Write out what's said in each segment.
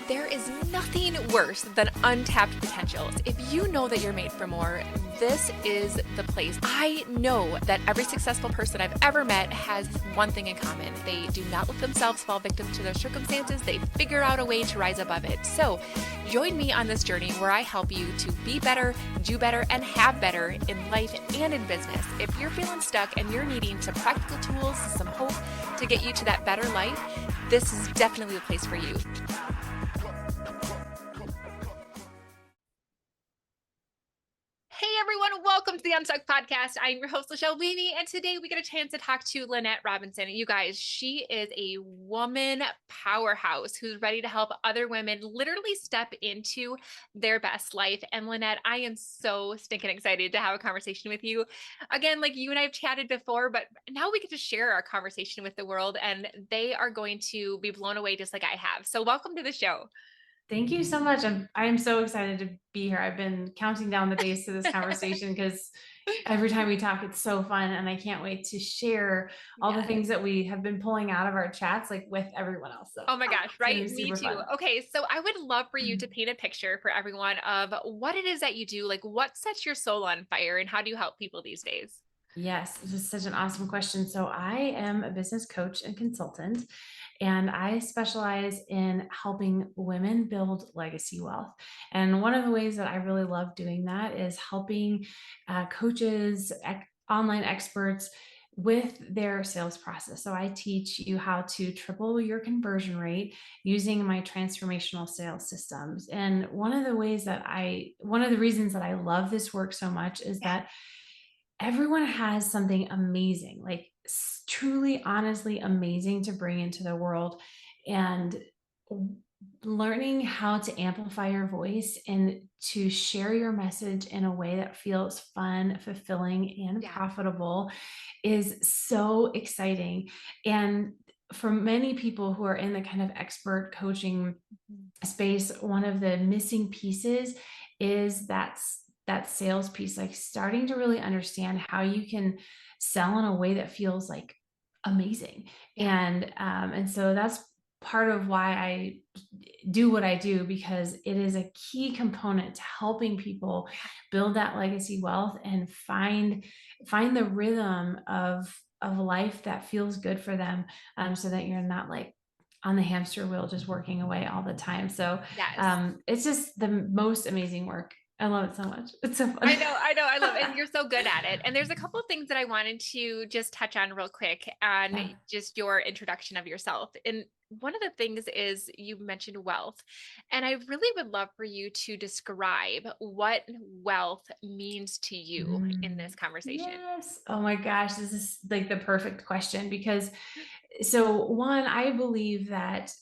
There is nothing worse than untapped potentials. If you know that you're made for more, this is the place. I know that every successful person I've ever met has one thing in common. They do not let themselves fall victim to their circumstances. They figure out a way to rise above it. So join me on this journey where I help you to be better, do better, and have better in life and in business. If you're feeling stuck and you're needing some practical tools, some hope to get you to that better life, this is definitely the place for you. Hey everyone, welcome to the Unstuck Podcast. I'm your host, Lachelle Weavy, and today we get a chance to talk to Lynette Robinson. You guys, she is a woman powerhouse who's ready to help other women literally step into their best life. And Lynette, I am so stinking excited to have a conversation with you. Again, like you and I have chatted before, but now we get to share our conversation with the world, and they are going to be blown away just like I have. So welcome to the show. Thank you so much. I'm so excited to be here. I've been counting down the days to this conversation because every time we talk, it's so fun, and I can't wait to share all the Yes. things that we have been pulling out of our chats, like with everyone else. So Oh my gosh, it's gonna right? be Me super too. fun. Okay, so I would love for you to paint a picture for everyone of what it is that you do, like what sets your soul on fire and how do you help people these days? Yes, this is such an awesome question. So I am a business coach and consultant, and I specialize in helping women build legacy wealth. And one of the ways that I really love doing that is helping coaches, online experts with their sales process. So I teach you how to triple your conversion rate using my transformational sales systems. And one of the reasons that I love this work so much is Yeah, that everyone has something amazing, like truly, honestly amazing to bring into the world. And learning how to amplify your voice and to share your message in a way that feels fun, fulfilling, and yeah, profitable is so exciting. And for many people who are in the kind of expert coaching mhm, space, one of the missing pieces is that sales piece, like starting to really understand how you can sell in a way that feels like amazing. yeah, And so that's part of why I do what I do, because it is a key component to helping people yeah. build that legacy wealth and find the rhythm of life that feels good for them, so that you're not like on the hamster wheel just working away all the time. So Yes. it's just the most amazing work. I love it so much. It's so fun. I love it. And you're so good at it. And there's a couple of things that I wanted to just touch on real quick on Yeah. just your introduction of yourself. And one of the things is you mentioned wealth. And I really would love for you to describe what wealth means to you in Mm. this conversation. Yes. Oh my gosh, this is like the perfect question because so one, I believe that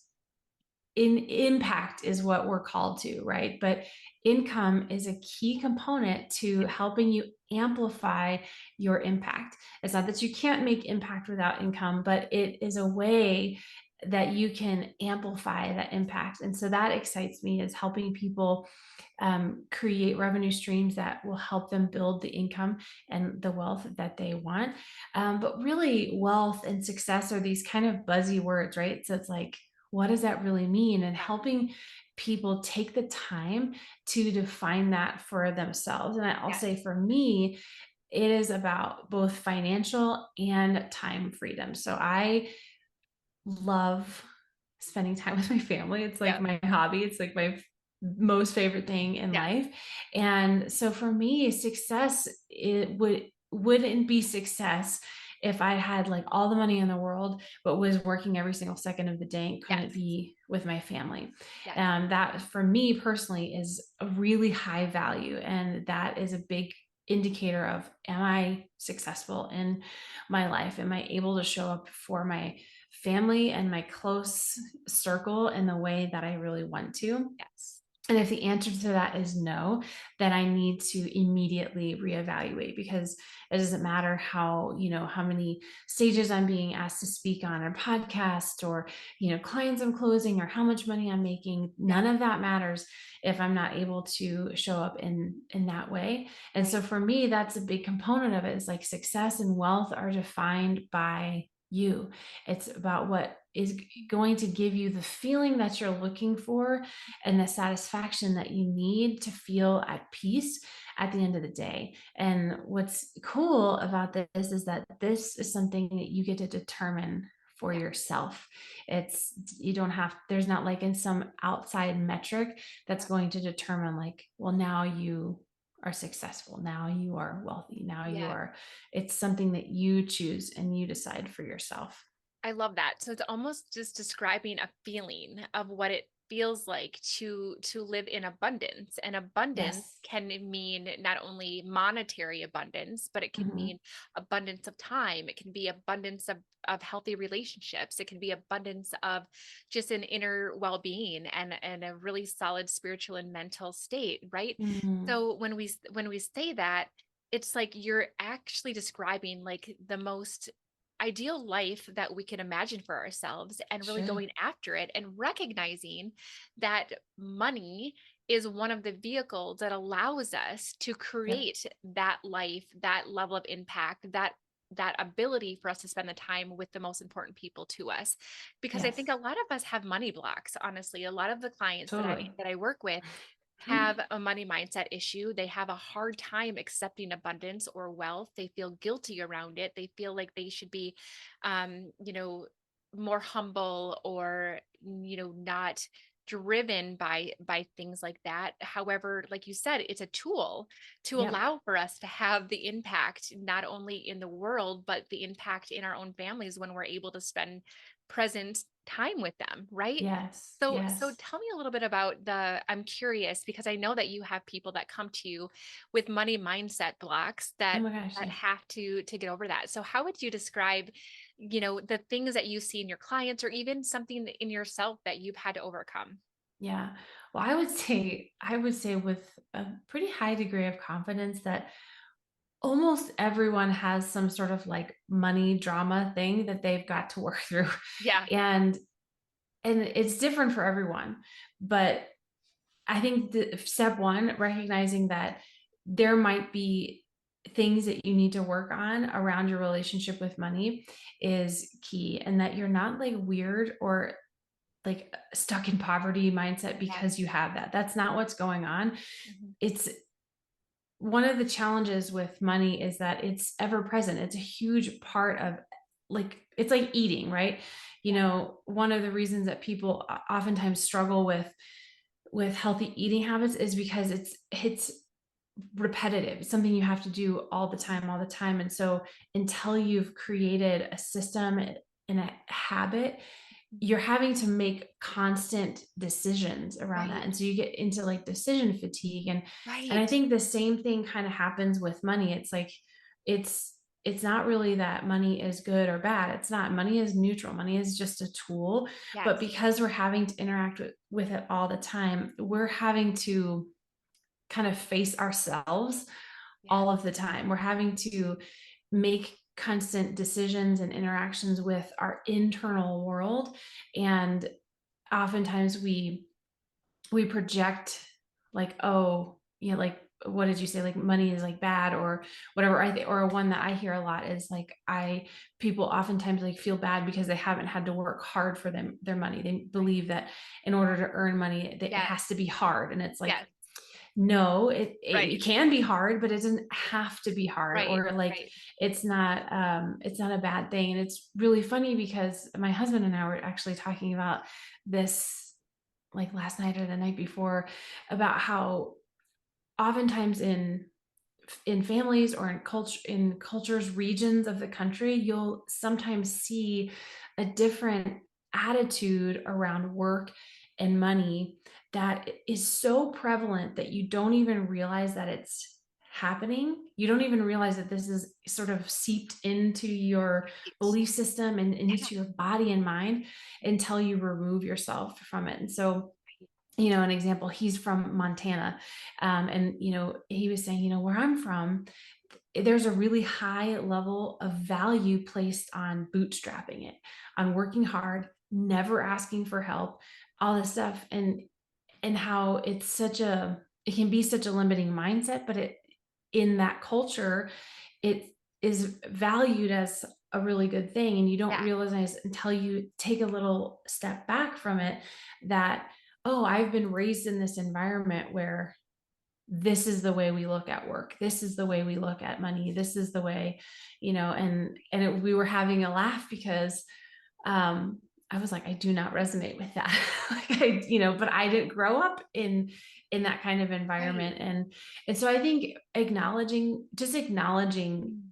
in impact is what we're called to, right? But income is a key component to helping you amplify your impact. It's not that you can't make impact without income, but it is a way that you can amplify that impact. And so that excites me, is helping people create revenue streams that will help them build the income and the wealth that they want. But really, wealth and success are these kind of buzzy words, right? So it's like, what does that really mean? And Yeah. helping people take the time to define that for themselves. And I'll Yes. say for me, it is about both financial and time freedom. So I love spending time with my family. It's like Yeah. my hobby. It's like my most favorite thing in Yes. life. And so for me, success, it wouldn't be success if I had like all the money in the world, but was working every single second of the day and couldn't Yes. be with my family. Yes. That for me personally is a really high value. And that is a big indicator of, am I successful in my life? Am I able to show up for my family and my close circle in the way that I really want to? Yes. And if the answer to that is no, then I need to immediately reevaluate, because it doesn't matter how many stages I'm being asked to speak on, or podcast, or, clients I'm closing, or how much money I'm making. Yeah. None of that matters if I'm not able to show up in that way. And Right. so for me, that's a big component of it, is like success and wealth are defined by you. It's about what is going to give you the feeling that you're looking for and the satisfaction that you need to feel at peace at the end of the day. And what's cool about this is that this is something that you get to determine for Yeah. yourself. It's, you don't have, there's not like in some outside metric that's Yeah. going to determine like, well, now you are successful, now you are wealthy, now you Yeah. are, it's something that you choose and you decide for yourself. I love that. So it's almost just describing a feeling of what it feels like to live in abundance. And abundance Yes. can mean not only monetary abundance, but it can Mhm. mean abundance of time. It can be abundance of healthy relationships. It can be abundance of just an inner well-being and a really solid spiritual and mental state, right? Mhm. So when we say that, it's like you're actually describing like the most ideal life that we can imagine for ourselves and really Sure. going after it and recognizing that money is one of the vehicles that allows us to Yep. create that life, that level of impact, that ability for us to spend the time with the most important people to us. Because I think Yes. a lot of us have money blocks. Honestly, a lot of the clients that Totally. I work with have a money mindset issue. They have a hard time accepting abundance or wealth. They feel guilty around it. They feel like they should be, you know, more humble or, not driven by things like that. However, like you said, it's a tool to Yep. allow for us to have the impact not only in the world but the impact in our own families when we're able to spend present time with them, right? Yes. So Yes. tell me a little bit about I'm curious because I know that you have people that come to you with money mindset blocks Oh that my gosh, that yes. have to get over that. So how would you describe, the things that you see in your clients or even something in yourself that you've had to overcome? Yeah. Well, I would say with a pretty high degree of confidence that almost everyone has some sort of like money drama thing that they've got to work through. Yeah. And it's different for everyone. But I think the step one, recognizing that there might be things that you need to work on around your relationship with money is key, and that you're not like weird or like stuck in poverty mindset Yeah. because you have that. That's not what's going on. Mhm. It's one of the challenges with money is that it's ever present. It's a huge part of, like, it's like eating, right? You Yeah. know, one of the reasons that people oftentimes struggle with healthy eating habits is because it's repetitive. It's something you have to do all the time. And so until you've created a system and a habit, you're Mhm. having to make constant decisions around that. Right. And so you get into like decision fatigue. And I Right. think the same thing kind of happens with money. It's like it's it's not really that money is good or bad. It's not. Money is neutral. Money is just a tool. But Yes. because we're having to interact with it all the time, we're having to kind of face ourselves Yeah. all of the time. We're having to make constant decisions and interactions with our internal world. And oftentimes we project like, oh, like, what did you say, like money is like bad or whatever. I think, or one that I hear a lot is like, I people oftentimes like feel bad because they haven't had to work hard for their money. They Right. believe that in order to earn money that it Yes. has to be hard, and it's like, Yes. no, it Right. can be hard, but it doesn't have to be hard. Right. Or like, Right. it's not a bad thing. And it's really funny because my husband and I were actually talking about this like last night or the night before, about how oftentimes in families or in cultures, regions of the country, you'll sometimes see a different attitude around work and money that is so prevalent that you don't even realize that it's happening. You don't even realize that this is sort of seeped into your Right. belief system and Yeah. into your body and mind until you remove yourself from it. And so, Right. an example, he's from Montana. And, he was saying, where I'm from, there's a really high level of value placed on bootstrapping it, on working hard, never asking for help, all this stuff. And how it can be such a limiting mindset, but in that culture, it is valued as a really good thing. And you don't Yeah. realize until you take a little step back from it that, oh, I've been raised in this environment where this is the way we look at work. This is the way we look at money. This is the way, we were having a laugh because I was like, I do not resonate with that. But I didn't grow up in that kind of Right. environment. And so I think acknowledging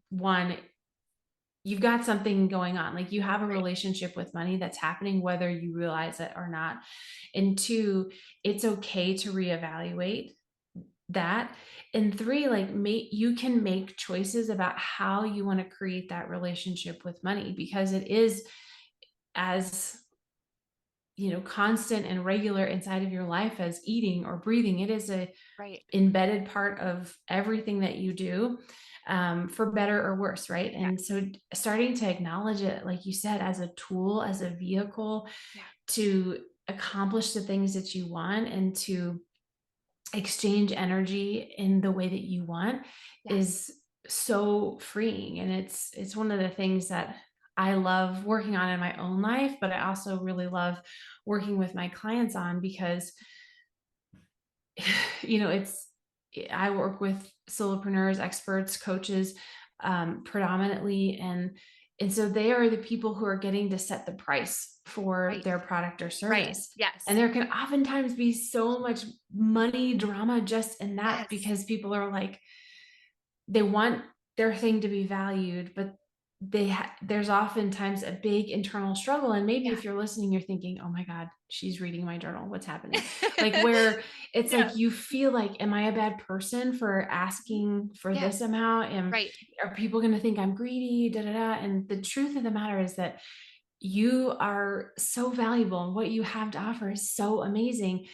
one, you've got something going on. Like you have a Right. relationship with money that's happening, whether you realize it or not. And two, it's okay to reevaluate that. And three, like you can make choices about how you want to create that relationship with money, because it is as constant and regular inside of your life as eating or breathing. It is a Right. embedded part of everything that you do, for better or worse, right? Yeah. And so starting to acknowledge it, like you said, as a tool, as a vehicle Yeah. to accomplish the things that you want and to exchange energy in the way that you want, Yes. is so freeing. And it's one of the things that I love working on in my own life, but I also really love working with my clients on, because it's I work with solopreneurs, experts, coaches, predominantly, and so they are the people who are getting to set the price for Right. their product or Right. service. And Yes. there can oftentimes be so much money drama just in that, Yes. because people are like, they want their thing to be valued, but there's oftentimes a big internal struggle. And maybe Yeah. if you're listening, you're thinking, oh my God, she's reading my journal, what's happening? Like, where it's Yeah. like you feel like, am I a bad person for asking for this Yes. amount? Right. Are people going to think I'm greedy? Da da da. And the truth of the matter is that you are so valuable, and what you have to offer is so amazing.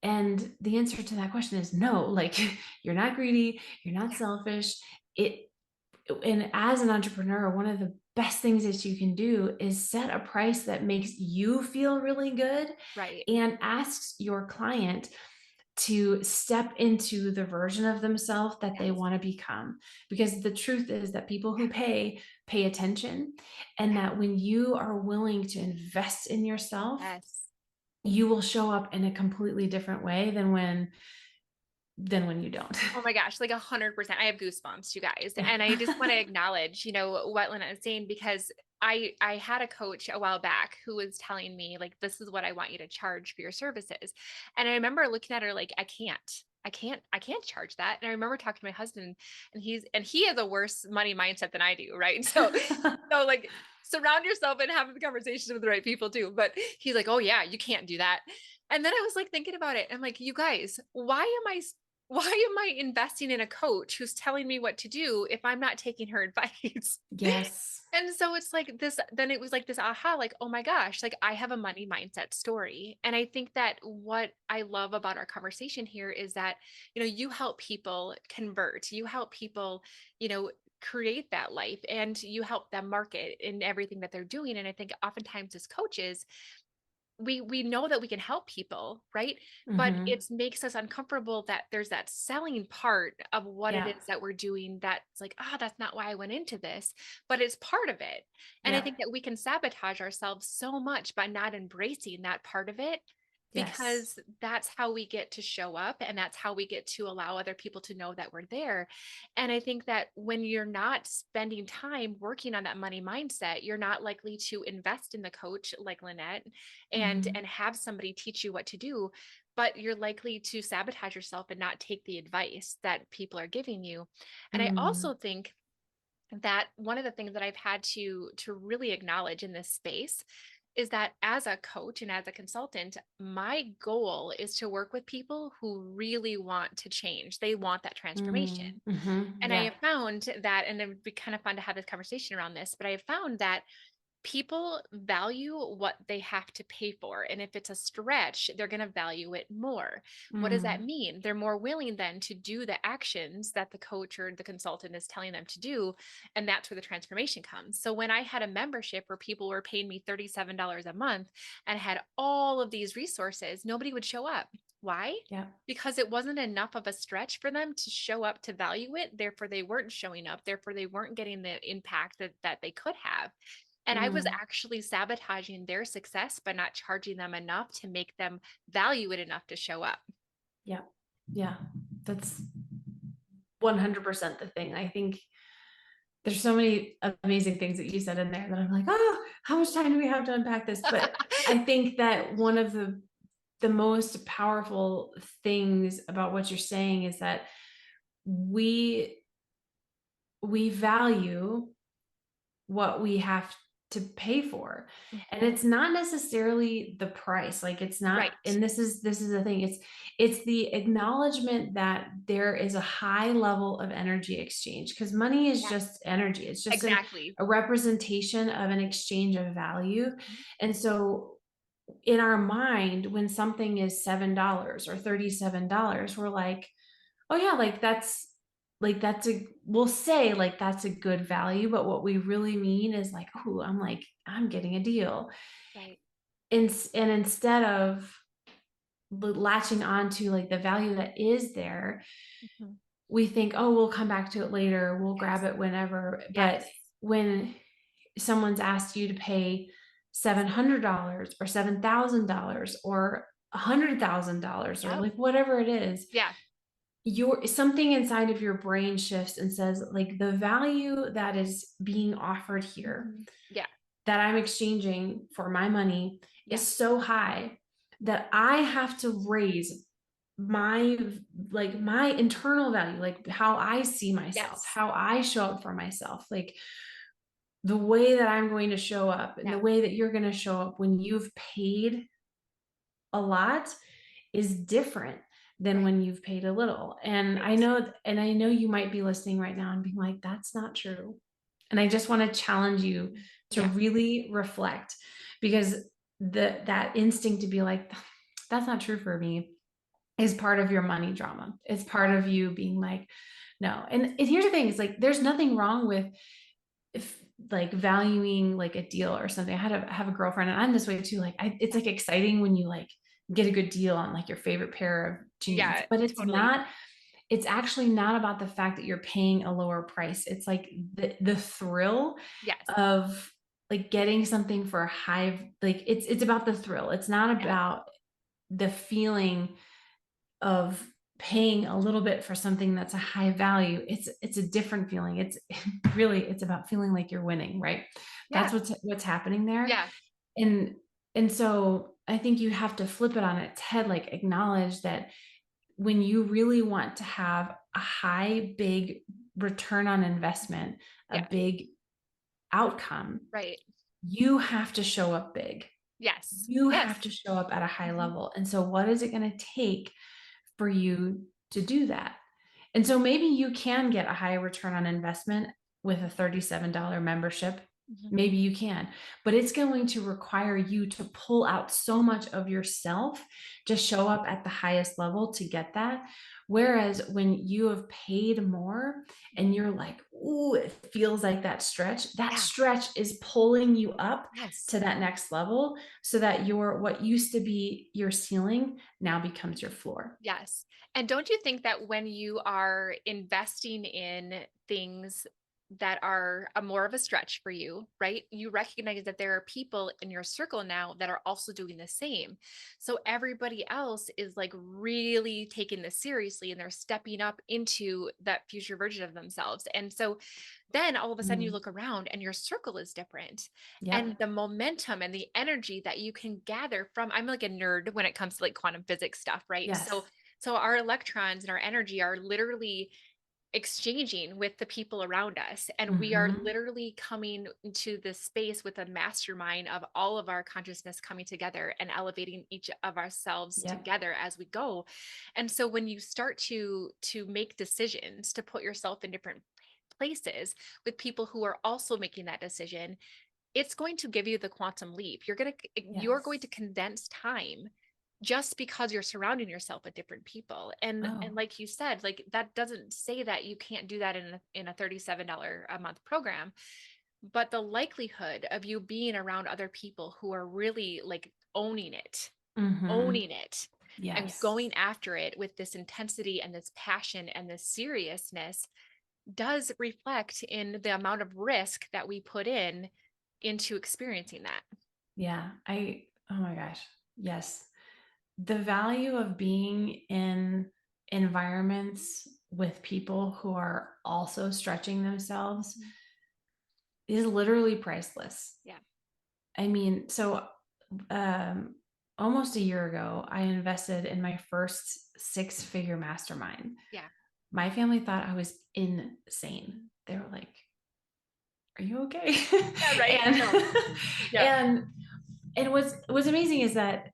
And the answer to that question is no. Like, you're not greedy, you're not Yeah. selfish. It and as an entrepreneur, one of the best things that you can do is set a price that makes you feel really good, Right. and asks your client to step into the version of themselves that they Yes. want to become. Because the truth is that people Yeah. who pay attention, and Yeah. that when you are willing to invest in yourself, Yes. you will show up in a completely different way than when you don't. Oh my gosh, like 100%. I have goosebumps, you guys. And I just want to acknowledge, what Lynette is saying, because I had a coach a while back who was telling me, like, this is what I want you to charge for your services. And I remember looking at her like, I can't charge that. And I remember talking to my husband, and he has a worse money mindset than I do, right? So like, surround yourself and have the conversations with the right people too. But he's like, oh yeah, you can't do that. And then I was like thinking about it. I'm like, you guys, why am I investing in a coach who's telling me what to do if I'm not taking her advice? Yes. And so it's like this, then it was like this aha, like, oh my gosh, like I have a money mindset story. And I think that what I love about our conversation here is that, you help people convert, you help people, you know, create that life, and you help them market in everything that they're doing. And I think oftentimes as coaches, we know that we can help people, right? But Hmm. it makes us uncomfortable that there's that selling part of what it Yeah. is that we're doing, that's like, that's not why I went into this, but it's part of it. And I Yeah. think that we can sabotage ourselves so much by not embracing that part of it, Yes. because that's how we get to show up, and that's how we get to allow other people to know that we're there. And I think that when you're not spending time working on that money mindset, you're not likely to invest in the coach like Lynette, and Hmm. have somebody teach you what to do, but you're likely to sabotage yourself and not take the advice that people are giving you. And I Mm. also think that one of the things that I've had to really acknowledge in this space is that as a coach and as a consultant, my goal is to work with people who really want to change. They want that transformation. Mm. Hmm. And I Yeah. have found that, and it would be kind of fun to have this conversation around this, but I have found that people value what they have to pay for. And if it's a stretch, they're going to value it more. What does that Mm. mean? They're more willing then to do the actions that the coach or the consultant is telling them to do. And that's where the transformation comes. So when I had a membership where people were paying me $37 a month and had all of these resources, nobody would show up. Why? Yeah. Because it wasn't enough of a stretch for them to show up to value it. Therefore, they weren't showing up. Therefore, they weren't getting the impact that they could have. And I was Mm, actually sabotaging their success by not charging them enough to make them value it enough to show up. yeah. Yeah. That's 100% the thing. I think there's so many amazing things that you said in there that I'm like, oh, how much time do we have to unpack this? But I think that one of the most powerful things about what you're saying is that we we value what we have to pay for, and Mhm. it's not necessarily the price. Like, it's not, Right. and this is the thing, it's the acknowledgement that there is a high level of energy exchange, because money is Yes, just energy. It's just exactly. a representation of an exchange of value. Mhm. And so in our mind, when something is $7 or $37, we're like, oh yeah, like that's a we'll say like that's a good value, but what we really mean is like, oh, I'm getting a deal. Right. And instead of latching on to like the value that is there, Mhm. we think, oh, we'll come back to it later, we'll grab Yes. it whenever. But Yes. when someone's asked you to pay $700 or $7,000 or $100,000 or Yep. like whatever it is, Yeah. your something inside of your brain shifts and says, like, the value that is being offered here, Mhm. Yeah. that I'm exchanging for my money, Yeah. is so high that I have to raise my my internal value, like how I see myself, Yes. how I show up for myself, like the way that I'm going to show up and the Yeah. way that you're going to show up when you've paid a lot is different than Right. when you've paid a little. Right. And I know you might be listening right now and being like, that's not true. And I just want to challenge you to Yeah. really reflect, because that instinct to be like, that's not true for me, is part of your money drama. It's part of you being like, no. And here's the thing, it's like there's nothing wrong with if like valuing like a deal or something. I have a girlfriend, and I'm this way too. Like it's Yeah. like exciting when you like get a good deal on like your favorite pair of jeans, Yeah. but Totally. it's actually not about the fact that you're paying a lower price. It's like the thrill Yes. of like getting something for a high, like it's about the thrill. It's not Yeah. about the feeling of paying a little bit for something that's a high value. It's a different feeling. It's really, it's about feeling like you're winning, right? That's Yeah. what's happening there. Yeah. And and so I think you have to flip it on its head, like acknowledge that when you really want to have a high, big return on investment, a Yeah. big outcome, Right. you have to show up big. Yes. You have Yes. to show up at a high Mhm. level. And so what is it going to take for you to do that? And so maybe you can get a high return on investment with a $37 membership. Mhm. Maybe you can, but it's going to require you to pull out so much of yourself to show up at the highest level to get that. Whereas when you have paid more and you're like, ooh, it feels like that Yeah. stretch is pulling you up Yes. to that next level, so that your what used to be your ceiling now becomes your floor. Yes. And don't you think that when you are investing in things that are a more of a stretch for you, right? You recognize that there are people in your circle now that are also doing the same. So everybody else is like really taking this seriously and they're stepping up into that future version of themselves. And so then all of a sudden you Mm. look around and your circle is different. And Yep. the momentum and the energy that you can gather from, I'm like a nerd when it comes to like quantum physics stuff, right? So Yes. so our electrons and our energy are literally exchanging with the people around us, and we are Mhm. literally coming into this space with a mastermind of all of our consciousness coming together and elevating each of ourselves Yep. together as we go. And so when you start to make decisions to put yourself in different places with people who are also making that decision, it's going to give you the quantum leap. You're going to Yes. condense time just because you're surrounding yourself with different people. And Oh. like you said, like that doesn't say that you can't do that in a $37 a month program, but the likelihood of you being around other people who are really like owning it, Mhm. owning it and Yes. going after it with this intensity and this passion and this seriousness does reflect in the amount of risk that we put in into experiencing that. Yeah. Oh my gosh. Yes. The value of being in environments with people who are also stretching themselves Mhm. is literally priceless. Yeah. I mean, so um, almost a year ago, I invested in my first six-figure mastermind. Yeah. My family thought I was insane. They were like, "Are you okay?" Yeah, right? and No. Yep. and and what's amazing is that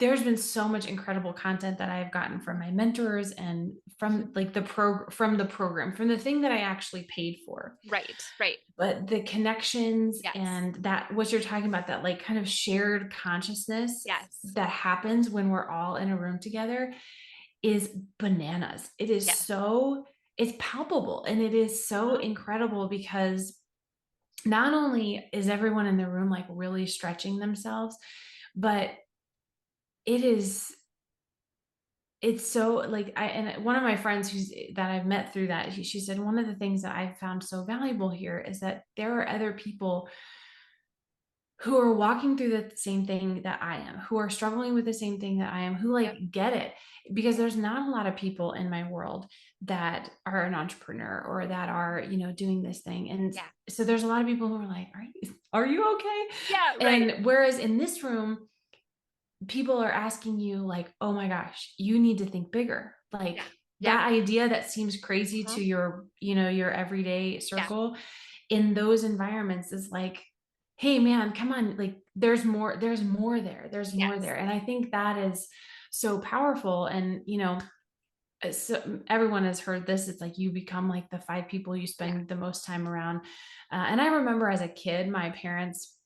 there's been so much incredible content that I've gotten from my mentors and from like from the program, from the thing that I actually paid for. Right, right. But the connections Yes. and that what you're talking about, that like kind of shared consciousness Yes. that happens when we're all in a room together is bananas. It is Yes. so it's palpable and it is so Uh-huh. incredible because not only is everyone in the room like really stretching themselves, but it is it's so like and one of my friends that I've met through that, she said one of the things that I've found so valuable here is that there are other people who are walking through the same thing that I am, who are struggling with the same thing that I am, who Yep. like get it. Because there's not a lot of people in my world that are an entrepreneur or that are, doing this thing. And Yeah. so there's a lot of people who are like, are you okay? Yeah, right. And whereas in this room, people are asking you like, oh my gosh, you need to think bigger. Yeah. Like Yeah. that idea that seems crazy Uh-huh. to your everyday Yeah. circle in those environments is like, hey man, come on, like there's more Yes. there. And I think that is so powerful. And so everyone has heard this. It's like you become like the five people you Yeah. spend the most time around. And I remember as a kid, my parents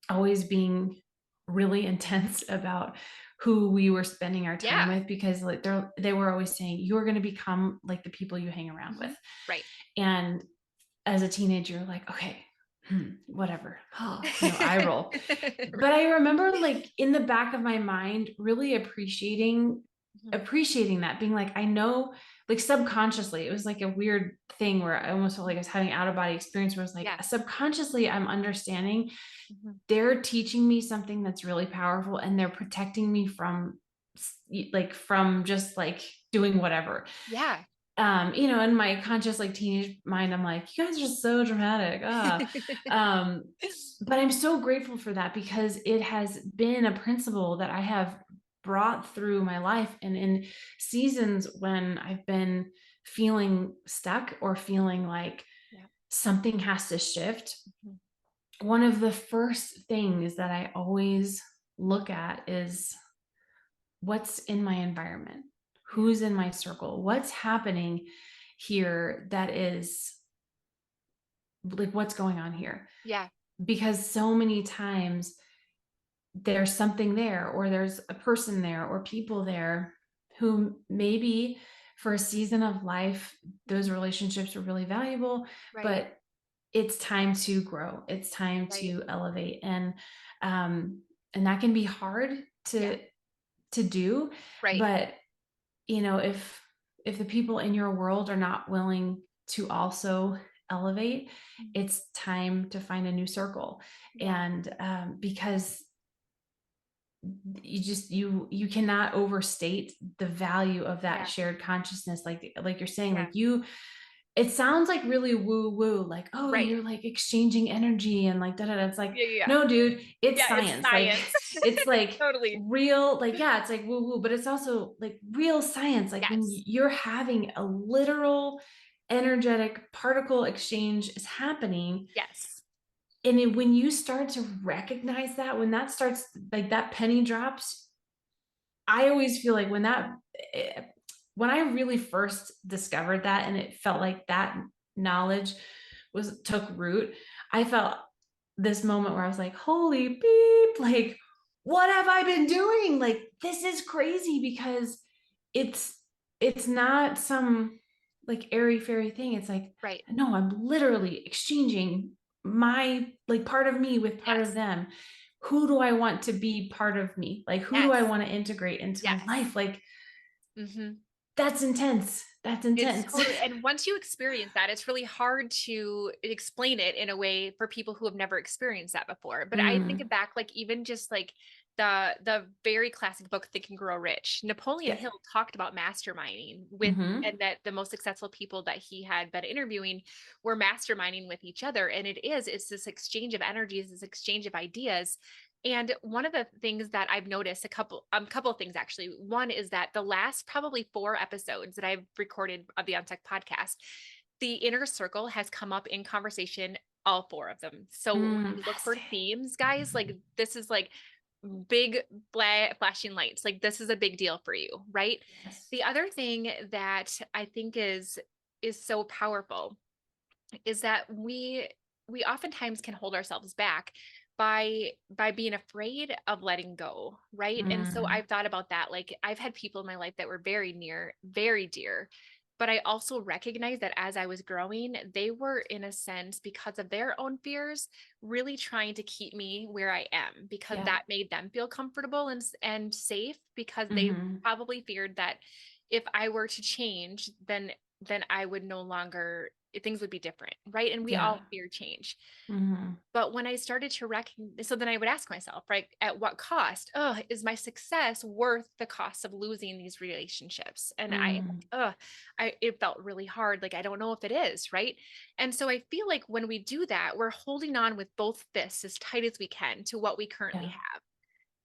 always being really intense about who we were spending our time Yeah. with because like they were always saying you're going to become like the people you hang around with. Mhm. Right. And as a teenager, like, okay, whatever. Oh, eye roll. But I remember like in the back of my mind, really Mhm. appreciating that, being like, I know, like subconsciously, it was like a weird thing where I almost felt like I was having out of body experience where I was like, Yeah. subconsciously, I'm understanding Mhm. they're teaching me something that's really powerful and they're protecting me from just like doing whatever. Yeah. In my conscious like teenage mind, I'm like, you guys are just so dramatic. Um, but I'm so grateful for that because it has been a principle that I have brought through my life. And in seasons when I've been feeling stuck or feeling like Yeah. something has to shift, Mhm. one of the first things that I always look at is what's in my environment, Yeah. who's in my circle, what's happening here that is like what's going on here. Yeah. Because so many times there's something there, or there's a person there, or people there who maybe for a season of life, those Mhm. relationships are really valuable, Right. but it's time to grow. It's time Right. to elevate. Um, and that can be hard Yeah. to do. Right. But if the people in your world are not willing to also elevate, Mm. it's time to find a new circle. Yeah. And because you cannot overstate the value of that Yeah. shared consciousness, like you're saying, Yeah. like you it sounds like really woo woo, like, oh, Right. you're like exchanging energy and like da da da. It's like, Yeah. Yeah. no, dude, it's Yeah. It's science. Like, science. it's like Totally. real, like, yeah, it's like woo woo, but it's also like real science. Like when Yes. you're having a literal energetic particle exchange is happening. Yes. And when you start to recognize that, when that starts, like that penny drops, I always feel like eh, when I really first discovered that and it felt like that knowledge took root, I felt this moment where I was like, holy beep, like, what have I been doing? Like, this is crazy because it's it's not some like airy fairy thing. It's like, Right. no, I'm literally exchanging my like part of me with part of Yes. them. who do I want to be part of me? Like, who do I Yes. want to integrate into my Yes. life? Like, Mhm. that's intense. That's It's intense. totally, and once you experience that, it's really hard to explain it in a way for people who have never experienced that before. But I think Mm. back, like even just like the very classic book Think and Grow Rich. Napoleon Yeah. Hill talked about masterminding with, Mm-hmm. and that the most successful people that he had been interviewing were masterminding with each other. And it's this exchange of energies, this exchange of ideas. And one of the things that I've noticed, a couple of things actually. One is that the last probably 4 episodes that I've recorded of the Untech podcast, the inner circle has come up in conversation, all 4 of them. So when Mm. you look for Fascinating. themes, guys, like this is like big flashing lights. Like this is a big deal for you, right? Yes. The other thing that I think is so powerful is that we oftentimes can hold ourselves back by being afraid of letting go, right? And so Mm. I've thought about that. Like I've had people in my life that were very near, very dear, but I also recognize that as I was growing, they were in a sense, because of their own fears, really trying to keep me where I am, because Yeah. that made them feel comfortable and safe, because they Mm-hmm. probably feared that if I were to change, then I would no longer, things would be different, right? And we Yeah. all fear change. Mm-hmm. But when I started to recognize, so then I would ask myself, right, at what cost? Oh, is my success worth the cost of losing these relationships? And Mm. it felt really hard. Like, I don't know if it is, right? And so I feel like when we do that, we're holding on with both fists as tight as we can to what we currently Yeah. have.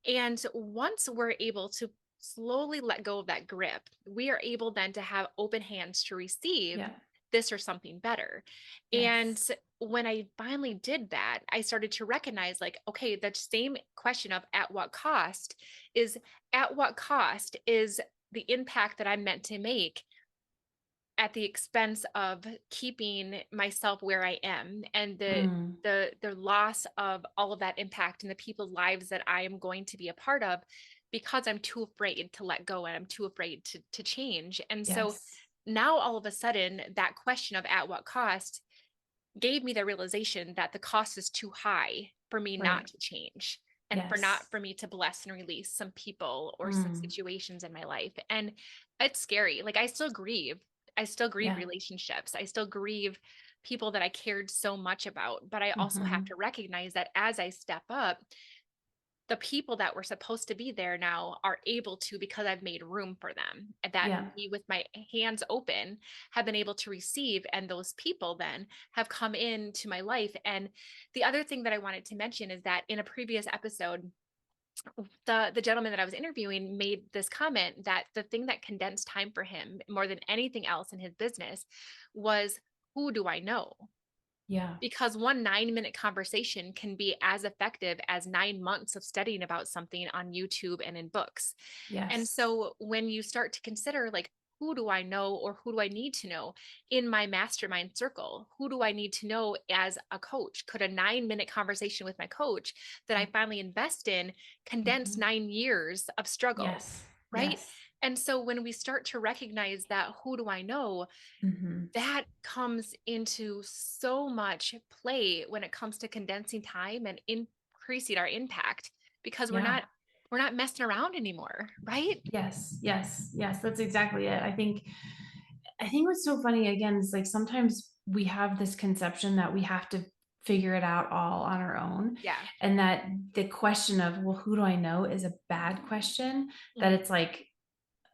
And once we're able to slowly let go of that grip, we are able then to have open hands to receive Yeah. this or something better. And Yes. when I finally did that, I started to recognize, like, okay, that same question of at what cost is the impact that I'm meant to make at the expense of keeping myself where I am, and Mm. the loss of all of that impact and the people's lives that I am going to be a part of, because I'm too afraid to let go and I'm too afraid to change. And so Yes. now all of a sudden that question of at what cost gave me the realization that the cost is too high for me not Right. to change, and for not Yes. for me to bless and release some people or some Mm. situations in my life. And it's scary. Like I still grieve Yeah. relationships. I still grieve people that I cared so much about, but I also have Mm-hmm. to recognize that as I step up, the people that were supposed to be there now are able to, because I've made room for them. And that Yeah. me, with my hands open, have been able to receive. And those people then have come into my life. And the other thing that I wanted to mention is that in a previous episode, the gentleman that I was interviewing made this comment that the thing that condensed time for him more than anything else in his business was, who do I know? Yeah. Because one 9-minute conversation can be as effective as 9 months of studying about something on YouTube and in books. And Yes. so when you start to consider, like, who do I know or who do I need to know in my mastermind circle? Who do I need to know as a coach? Could a 9-minute conversation with my coach that I finally invest in condense Mm-hmm. 9 years of struggle? Yes. Right. Yes. And so when we start to recognize that, who do I know, Mm-hmm. that comes into so much play when it comes to condensing time and increasing our impact, because we're Yeah. not we're not messing around anymore, right? Yes. Yes. Yes. That's exactly it. I think what's so funny again is like sometimes we have this conception that we have to figure it out all on our own. Yeah. And that the question of, well, who do I know is a bad question, that Mhm. it's like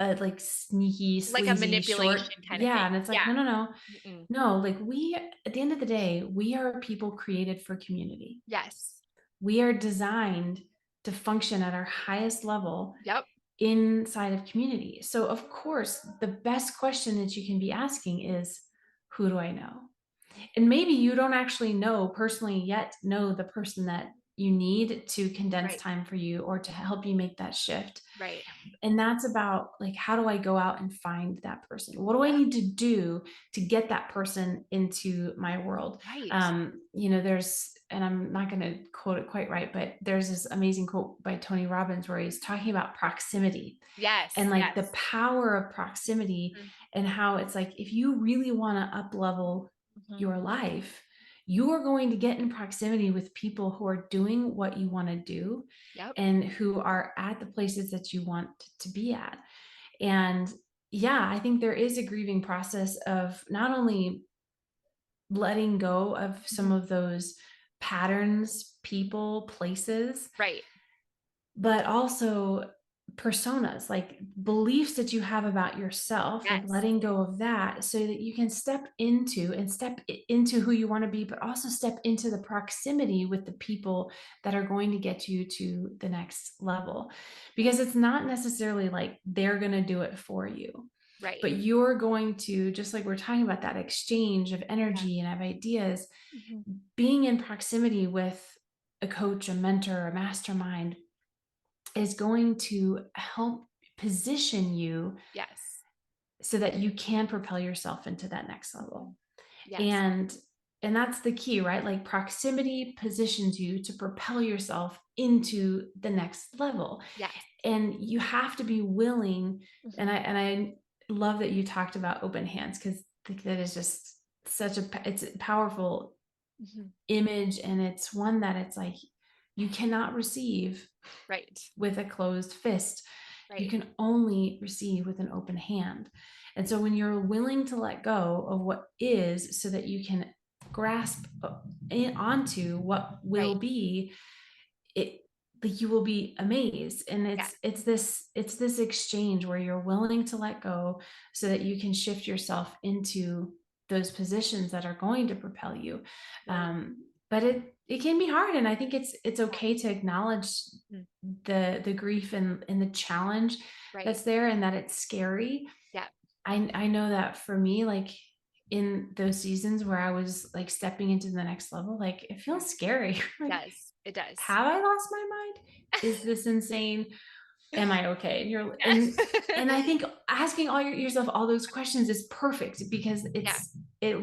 a like sneaky, Like a sleazy, short. manipulation kind of Yeah. thing. And it's like, Yeah. no, no, no, Mm-mm. no. Like we, at the end of the day, we are people created for community. Yes. We are designed to function at our highest level Yep. inside of community. So, of course, the best question that you can be asking is, who do I know? And maybe you don't actually know personally yet, know the person that you need to condense Right. time for you or to help you make that shift. Right. And that's about like, how do I go out and find that person? What do I Yep. need to do to get that person into my world? Right. There's, and I'm not going to quote it quite right, but there's this amazing quote by Tony Robbins where he's talking about proximity and Yes. like the Yes. power of proximity, Mhm. and how it's like, if you really want to up level Mhm. your life, you are going to get in proximity with people who are doing what you want to do Yep. and who are at the places that you want to be at. And yeah, I think there is a grieving process of not only letting go of some Mhm. of those patterns, people, places, Right. but also personas, like beliefs that you have about yourself, like Yes. letting go of that so that you can into who you want to be, but also step into the proximity with the people that are going to get you to the next level. Yeah. Because it's not necessarily like they're going to do it for you, Right. but you're going to, just like we're talking about that exchange of Yeah. energy and of ideas, Mhm. being in proximity with a coach, a mentor, a mastermind is going to help position you Yes. so that you can propel yourself into that next Mhm. level. Yes. And that's the key, right? Like proximity positions you to propel yourself into the next level. Yes. And you have to be willing, and Mhm. I love that you talked about open hands, because that is just it's a powerful Mhm. image, and it's one that it's like you cannot receive Right. with a closed fist. You Right. can only receive with an open hand. And so when you're willing to let go of what is so that you can grasp onto what will Right. be, it, like, you will be amazed. And Yes. it's this exchange where you're willing to let go so that you can shift yourself into those positions that are going to propel you. Right. But it can be hard, and I think it's Yeah. okay to acknowledge Mhm. the grief and the challenge Right. that's there, and that it's scary. Yeah. I know that for me, like in those seasons where I was like stepping into the next level, like it Yeah. feels scary. Like, Does. It does. have I lost my mind? Is this insane? Am I okay? And you're Yeah. and I think asking yourself all those questions is perfect, because Yeah. it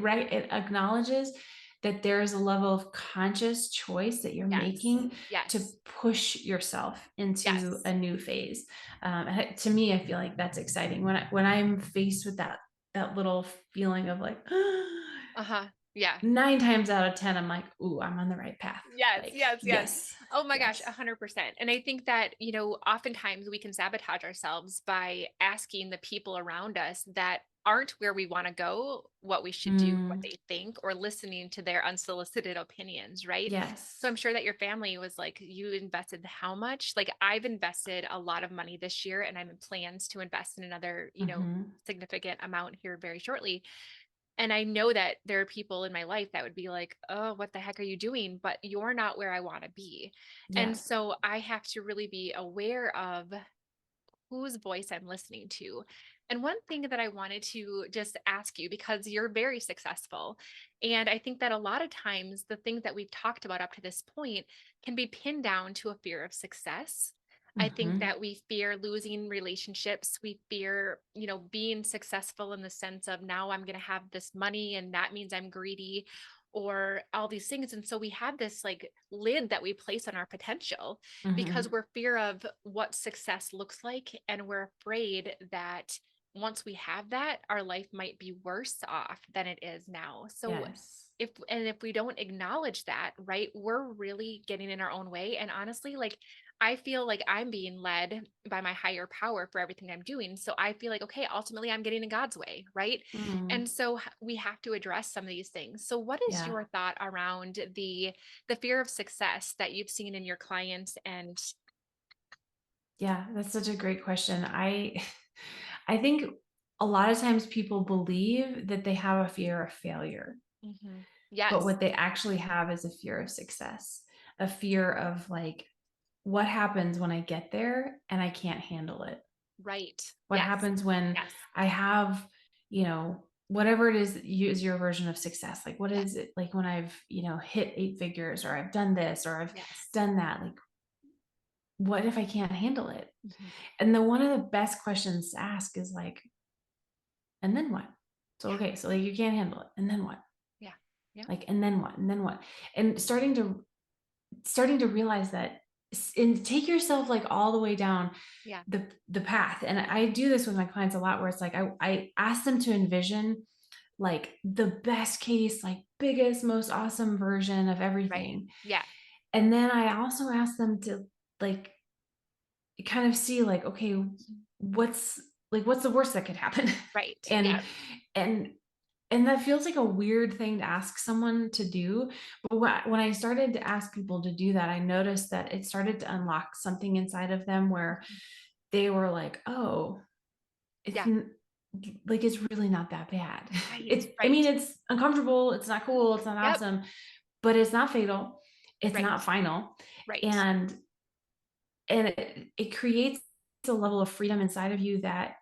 acknowledges that there is a level of conscious choice that you're Yes. making to Yes. push yourself into Yes. a new phase. To me, I feel like that's exciting when I'm faced with that little feeling of like, Uh-huh. Yeah. 9 times out of 10, I'm like, ooh, I'm on the right path. Yes, Like, yes, yes. yes, Oh my gosh, yes. 100%. And I think that, oftentimes we can sabotage ourselves by asking the people around us that aren't where we want to go, what we should do, what Mm, they think, or listening to their unsolicited opinions, right? So yes. I'm sure that your family was like, you invested how much? Like I've invested a lot of money this year and I'm in plans to invest in another, Mhm. significant amount here very shortly. And I know that there are people in my life that would be like, "Oh, what the heck are you doing? But you're not where I want to be." And Yeah. so I have to really be aware of whose voice I'm listening to. And one thing that I wanted to just ask you, because you're very successful, and I think that a lot of times the things that we've talked about up to this point can be pinned down to a fear of success. I think Mhm. that we fear losing relationships. We fear, being successful in the sense of now I'm going to have this money and that means I'm greedy or all these things. And so we have this like lid that we place on our potential because Mhm. we're fear of what success looks like and we're afraid that once we have that our life might be worse off than it is now. So Yes. if we don't acknowledge that, right, we're really getting in our own way. And honestly, like I feel like I'm being led by my higher power for everything I'm doing, so I feel like okay, ultimately I'm getting in God's way, right? Mm. And so we have to address some of these things. So what is Yeah. your thought around the fear of success that you've seen in your clients and Yeah, that's such a great question. I think a lot of times people believe that they have a fear of failure, Mhm. but Yes, what they actually have is a fear of success, a fear of like, what happens when I get there and I can't handle it? right. What Yes. happens when Yes. I have, whatever it is that is your version of success? Like, what Yes. is it like when I've, hit 8 figures, or I've done this, or I've Yes. done that? Like, what if I can't handle it? Mhm. And then one of the best questions to ask is like, and then what? So, Yeah. okay, so like you can't handle it. And then what? Yeah. Yeah. Like, and then what? And then what? And starting to realize that, and take yourself like all the way down Yeah. the path. And I do this with my clients a lot, where it's like I ask them to envision like the best case, like biggest, most awesome version of Right. everything. Yeah. And then I also ask them to like kind of see like, okay, what's what's the worst that could happen? Right. and Yes. and and that feels like a weird thing to ask someone to do. But when I started to ask people to do that, I noticed that it started to unlock something inside of them where Mhm. they were like, oh, it's Yeah. like it's really not that bad. Right. It's, I mean, Right. it's uncomfortable, it's not cool, it's not Yep. awesome, but it's not fatal, it's Right. not final. Right. And it creates a level of freedom inside of you that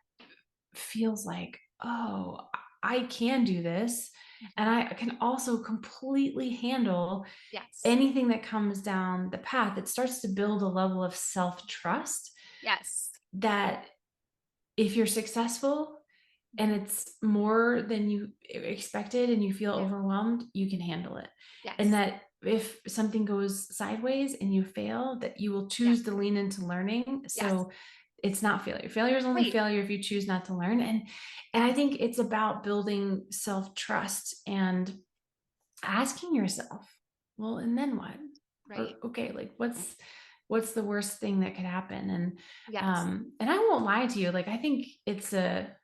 feels like, oh, I can do this. And Mhm. I can also completely handle Yes. anything that comes down the path. It starts to build a level of self trust Yes. that if you're successful and Mhm. it's more than you expected and you feel Yeah. overwhelmed, you can handle it. And Yes. that if something goes sideways and you fail, that you will Yeah. choose to lean into learning. Yes. So it's not failure. Failure is only Right. failure if you choose not to learn. And I think it's about building self-trust and asking yourself, well, and then what? Or Right. okay, like what's the worst thing that could happen? Yes. And I won't lie to you, like I think it's a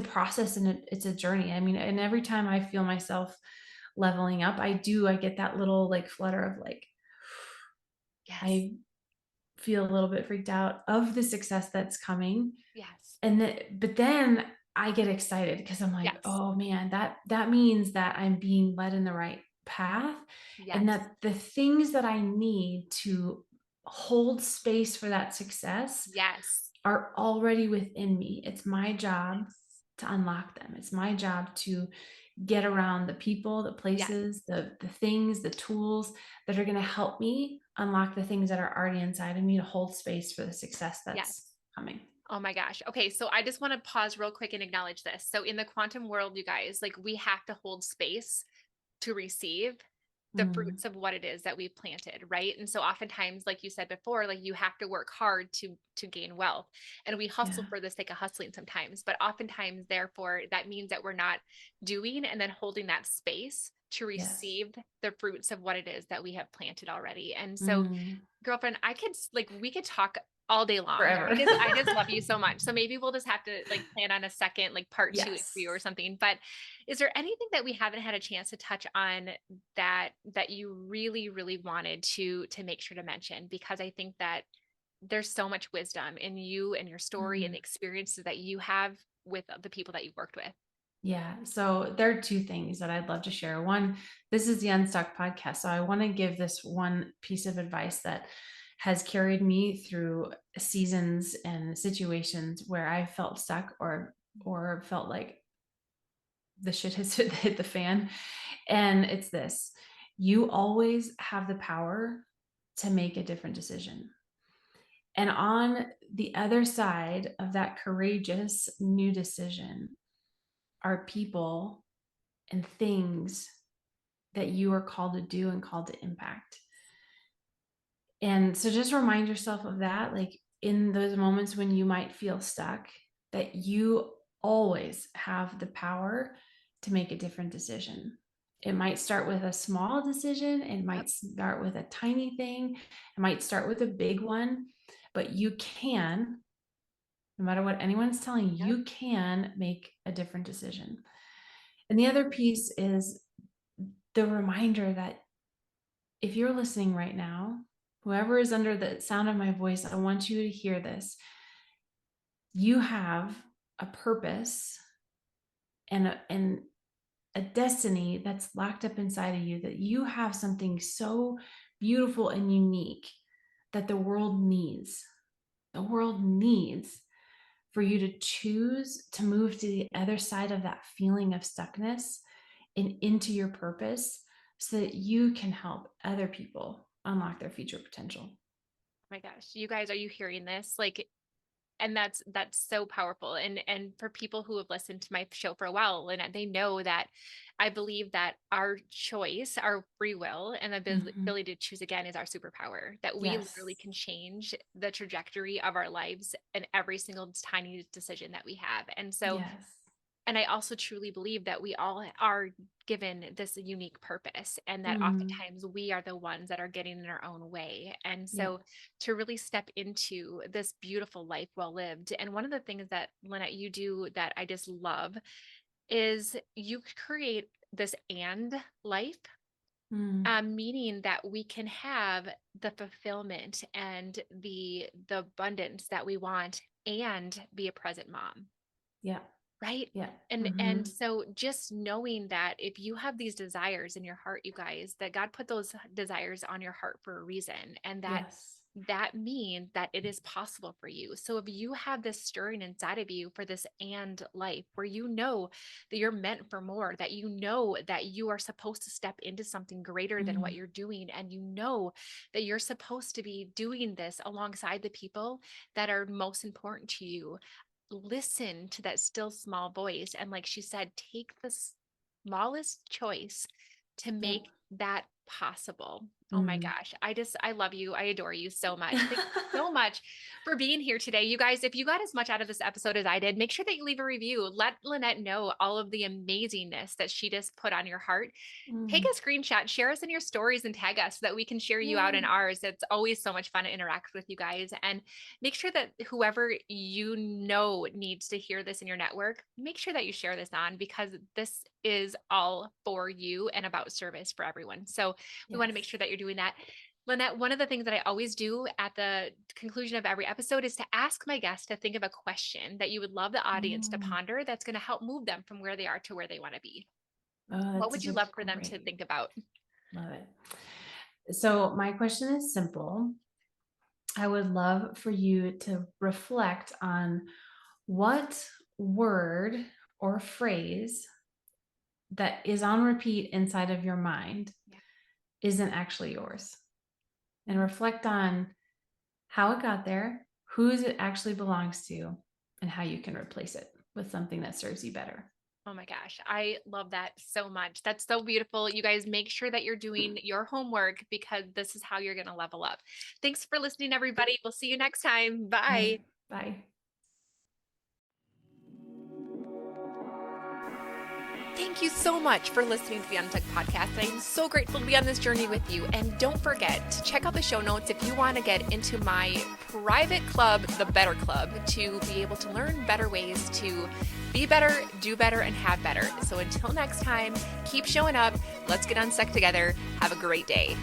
process and it's a journey. I mean, and every time I feel myself leveling up, I get that little like flutter of like, Yes. I feel a little bit freaked out of the success that's coming. Yes. But then I get excited because I'm like, Yes. oh man, that means that I'm being led in the right path and Yes. that the things that I need to hold space for that success Yes. are already within me. It's my job Yes. to unlock them. It's my job to get around the people, the Yes. places, the things, the tools that are going to help me unlock the things that are already inside of me to hold space for the success that's Yes. coming. Oh my gosh. Okay. So I just want to pause real quick and acknowledge this. So in the quantum world, you guys, like we have to hold space to receive the Mm, fruits of what it is that we've planted, right? And so oftentimes, like you said before, like you have to work hard to gain wealth. And we hustle yeah. for the sake of hustling sometimes, but oftentimes, therefore, that means that we're not doing and then holding that space to Yes. receive the fruits of what it is that we have planted already. And so Mm, girlfriend, like we could talk all day long. forever. I just love you so much. So maybe we'll just have to like plan on a second like part 2 for you or Yes. something. But is there anything that we haven't had a chance to touch on that you really really wanted to make sure to mention, because I think that there's so much wisdom in you and your story and the Mm. experiences that you have with the people that you've worked with. Yeah. So there are two things that I'd love to share. One, this is the Unstuck podcast. So I want to give this one piece of advice that has carried me through seasons and situations where I felt stuck or felt like the shit has hit the fan. And it's this: you always have the power to make a different decision. And on the other side of that courageous new decision are people and things that you are called to do and called to impact. And so just remind yourself of that, like in those moments when you might feel stuck, that you always have the power to make a different decision. It might start with a small decision, it Yep. might start with a tiny thing, it might start with a big one, but you can, no matter what anyone's telling you, Yep. you can make a different decision. And the other piece is the reminder that if you're listening right now, whoever is under the sound of my voice, I want you to hear this. You have a purpose and a destiny that's locked up inside of you, that you have something so beautiful and unique that the world needs. The world needs for you to choose to move to the other side of that feeling of stuckness and into your purpose so that you can help other people unlock their future potential. My gosh, you guys, are you hearing this? Like, and that's so powerful. And for people who have listened to my show for a while, and they know that I believe that our choice, our free will, and the Mhm. ability to choose again is our superpower, that we literally Yes. can change the trajectory of our lives and every single tiny decision that we have. And so Yes. And I also truly believe that we all are given this unique purpose, and that Mm, oftentimes we are the ones that are getting in our own way. And yeah. so to really step into this beautiful life well lived. And one of the things that Lynette, you do that I just love is you create this and life, Mm, meaning that we can have the fulfillment and the abundance that we want and be a present mom, yeah. right? Yeah. And so just knowing that if you have these desires in your heart, you guys, that God put those desires on your heart for a reason, and that Yes. that means that it is possible for you. So if you have this stirring inside of you for this and life, where you know that you're meant for more, that you know that you are supposed to step into something greater than what Mm, you're doing, and you know that you're supposed to be doing this alongside the people that are most important to you, listen to that still small voice. And like she said, take the smallest choice to yeah. make that possible. Oh my Mm. gosh. I love you. I adore you so much. Thank you so much for being here today. You guys, if you got as much out of this episode as I did, make sure that you leave a review. Let Lynette know all of the amazingness that she just put on your heart. Take Mm. a screenshot, share us in your stories, and tag us so that we can share you out in Yay. ours. It's always so much fun to interact with you guys. And make sure that whoever you know needs to hear this in your network, make sure that you share this on, because this is all for you and about service for everyone. So we want to make Yes. sure that you're doing that. Lynette, one of the things that I always do at the conclusion of every episode is to ask my guests to think of a question that you would love the audience to Mm. ponder that's going to help move them from where they are to where they want to be. Oh, What that's would such you a love for them to great, think about? love it. So my question is simple. I would love for you to reflect on what word or phrase that is on repeat inside of your mind Yeah. isn't actually yours, and reflect on how it got there, whose it actually belongs to, and how you can replace it with something that serves you better. Oh my gosh, I love that so much. That's so beautiful. You guys, make sure that you're doing your homework, because this is how you're going to level up. Thanks for listening, everybody. We'll see you next time. Bye. Bye. Bye. Thank you so much for listening to the Untuck podcast. I am so grateful to be on this journey with you. And don't forget to check out the show notes if you want to get into my private club, the Better Club, to be able to learn better ways to be better, do better, and have better. So until next time, keep showing up. Let's get unstuck together. Have a great day.